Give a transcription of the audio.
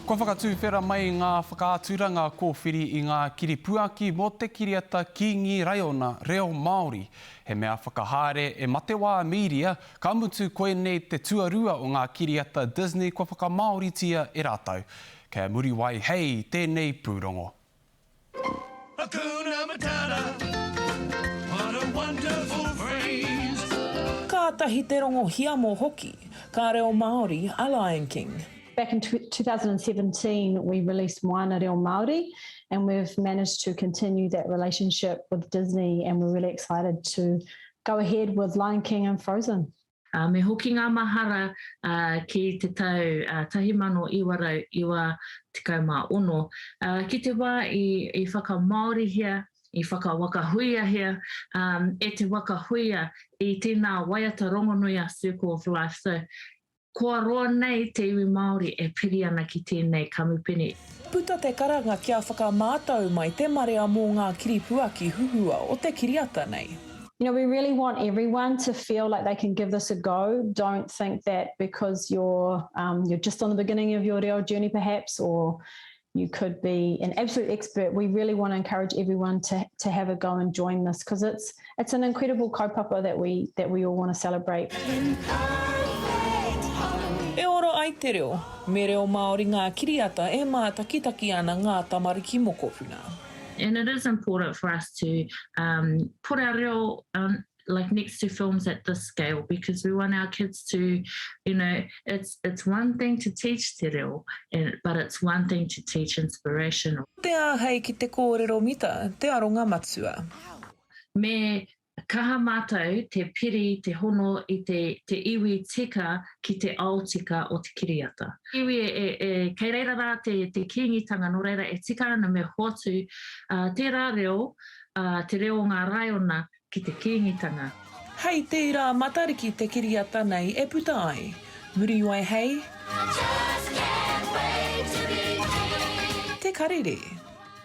Ko whakatūwhera mai ngā whakaaturanga kōwhiri I ngā kiripuaki mō te kiriata ki ngi Raiona reo Māori. He mea whakahaere e mate wā media, ka mutu koe nei te tuarua o ngā kiriata Disney ko whakamaoritia e rātau. Kia muri wai hei tēnei pūrongo. Hakuna Matata, what a wonderful phrase. Ka tahi te rongo hia mō hoki, ka reo Māori a Lion King. Back in 2017, we released Moana Reo Māori, and we've managed to continue that relationship with Disney, and we're really excited to go ahead with Lion King and Frozen. Me hoki ngā mahara ki te tau tahi mano iwarau iwa tikau mā ono. Ki te wā I whakamaorihia, I whakawakahuia hia, e te wakahuia I tēnā waiata rongonui a Circle of Life. So, kua roa nei te iwi Māori e piri ana ki tēnei kamupene. Puta te karanga kia whakamātau mai te marea mō ngā kiripuaki huhua o te kiriata nei. You know, we really want everyone to feel like they can give this a go. Don't think that because you're just on the beginning of your reo journey perhaps, or you could be an absolute expert. We really want to encourage everyone to have a go and join this, because it's an incredible kaupapa that we all want to celebrate. E ora ai te reo, me reo Māori ngā kiriata e mātakitaki ana ngā tamariki mokopuna. And it is important for us to put our reo like next to films at this scale, because we want our kids to, you know, it's one thing to teach te reo, but it's one thing to teach inspiration. Te āhei ki te kōrero mita, te aronga matua. Me kaha mātou te piri, te hono I te iwi tika ki te ao tika o te kiriata. Iwi kei reira rā te kingitanga no reira e tika ana me hotu te rā reo, te reo ngā Raiona ki te kingitanga. Hei te rā matariki te kiriata nei e puta ai. Muri wai hei. Te karere.